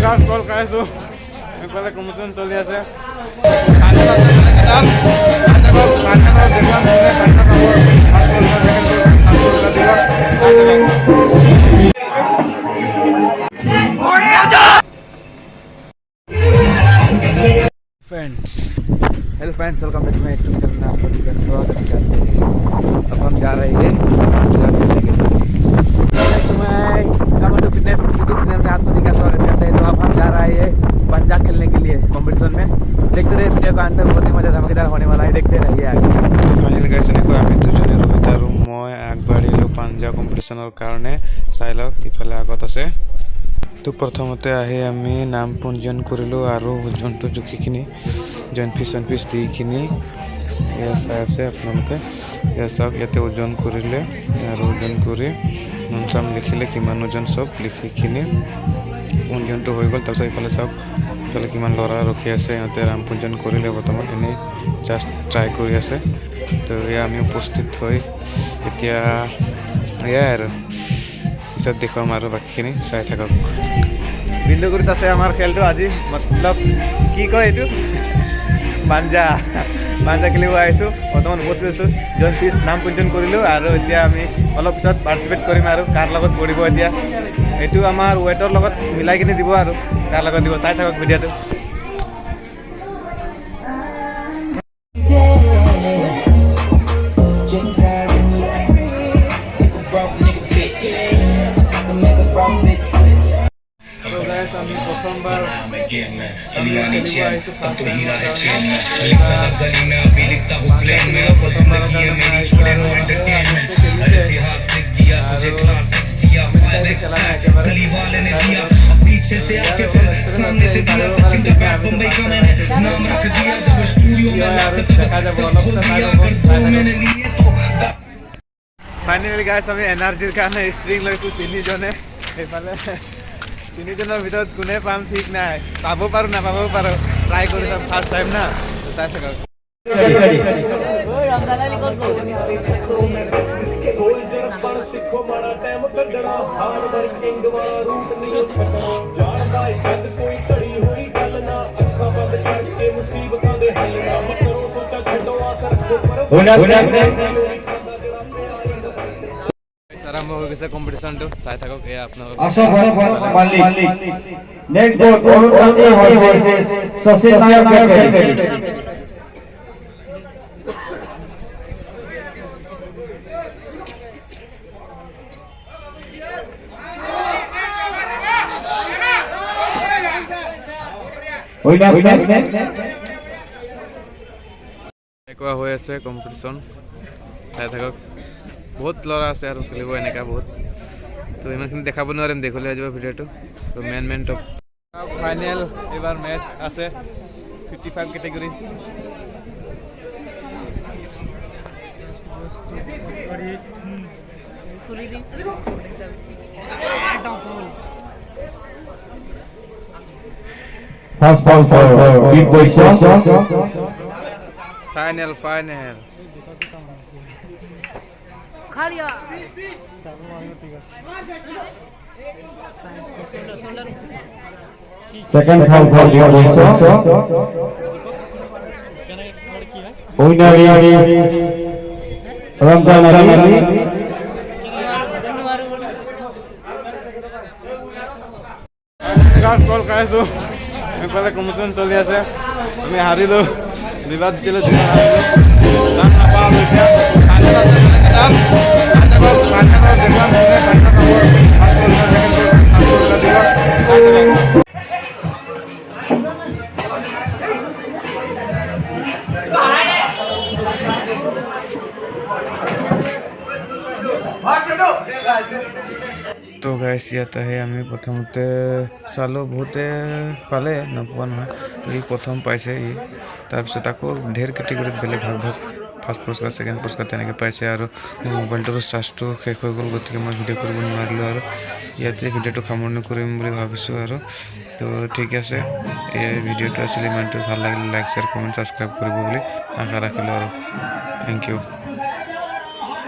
গাছ কল খাইছো এইফালে কমিশন চলি আছে friends hello friends welcome back to my YouTube channel आप सभी का स्वागत करते हैं। अब हम जा रहे हैं टू फिटनेस यूट्यूब चैनल में आप सभी का स्वागत करते हैं। तो अब हम जा रहे हैं पंजा खेलने के लिए कॉम्पिटिशन में। देखते रहे वीडियो का अंत में, बहुत ही मजा धमाकेदार होने वाला है, देखते रहिए आगे। फाइनल गाइस এনেকৈ আমি দুজনে ৰবিতা আৰু মই আগবাঢ়িলোঁ পাঞ্জা কম্পিটিশ্যনৰ কাৰণে। চাই লওক ইফালে আগত আছে। তো প্ৰথমতে আহি আমি নাম পঞ্জীয়ন কৰিলোঁ আৰু ওজনটো জুখিখিনি জইন ফিছ দি কিনি চাই আছে আপোনালোকে চাওক। ইয়াতে ওজন কৰিলে আৰু ওজন কৰি নাম চাম লিখিলে কিমান ওজন চব লিখি কিনি পঞ্জীয়নটো হৈ গ'ল। তাৰপিছত ইফালে চাওক ইফালে কিমান ল'ৰা ৰখি আছে, সিহঁতে নাম পঞ্জীয়ন কৰিলে বৰ্তমান এনেই জাষ্ট ট্ৰাই কৰি আছে। তো এয়া আমি উপস্থিত হৈ এতিয়া এয়াই আৰু পিছত দেখুৱাম আৰু বাকীখিনি চাই থাকক। বিন্দুগুৰিত আছে আমাৰ খেলটো আজি, মতলব কি কয় এইটো পাঞ্জা খেলিব আহিছোঁ। বৰ্তমান উপস্থিত আছোঁ, জইন ফিছ নাম পঞ্জীয়ন কৰিলোঁ আৰু এতিয়া আমি অলপ পিছত পাৰ্টিচিপেট কৰিম আৰু কাৰ লগত পৰিব এতিয়া এইটো আমাৰ ৱেটৰ লগত মিলাই কিনি দিব আৰু কাৰ লগত দিব চাই থাকক ভিডিঅ'টো। আমি প্রথমবার पीछे से आके फिर सामने से दिया सचिन का बैट बम्बई का मैंने नाम रख दिया जब स्टूडियो में लाकर तब सब खोल दिया अगर तो मैंने लिए तो ফাইনালি গাইছ আমি এনাৰ্জিৰ কাৰণে ষ্ট্ৰিং লৈছোঁ তিনিজনে। সেইফালে তিনিজনৰ ভিতৰত কোনে পাম ঠিক নাই, পাব পাৰোঁ নাপাবও পাৰোঁ, ট্ৰাই কৰি চাম, ফাৰ্ষ্ট টাইম না চাই থাকক। আৰম্ভ হৈ গৈছে কম্পিটিশ্যনটো, চাই থাকক। এয়া আপোনালোক এনেকুৱা হৈ আছে কম্পিটিশ্যন, চাই থাকক। বহুত ল'ৰা আছে আৰু খেলিব এনেকুৱা বহুত, তো ইমানখিনি দেখাব নোৱাৰিম, দেখিলে হৈ যাব ভিডিঅ'টো। তো মেন টপ ফাইনেল এইবাৰ মেচ আছে 55 category. First ball for big position. Final. Kharia. Second ball for big position. Winner is Ramzan Ali. গাছ কল খাইছোঁ এইফালে কমিশন চলি আছে। আমি হাৰিলোঁ, বিবাদ দিলোঁ, নাপাওঁ এতিয়া তো গাইছ ইয়াত আহি আমি প্ৰথমতে চালোঁ, বহুতে পালে, নোপোৱা নহয়। ই প্ৰথম পাইছে ই, তাৰপিছত আকৌ ঢেৰ কেটেগৰীত বেলেগ ভাগ ফাৰ্ষ্ট পুৰস্কাৰ ছেকেণ্ড পুৰস্কাৰ তেনেকৈ পাইছে। আৰু মোৰ মোবাইলটোৰ চাৰ্জটো শেষ হৈ গ'ল, গতিকে মই ভিডিঅ' কৰিব নোৱাৰিলোঁ আৰু ইয়াতে ভিডিঅ'টো সামৰণি কৰিম বুলি ভাবিছোঁ। আৰু তো ঠিক আছে, এই ভিডিঅ'টো আছিলে ইমানটো। ভাল লাগিলে লাইক শ্বেয়াৰ কমেণ্ট ছাবস্ক্ৰাইব কৰিব বুলি আশা ৰাখিলোঁ আৰু থেংক ইউ।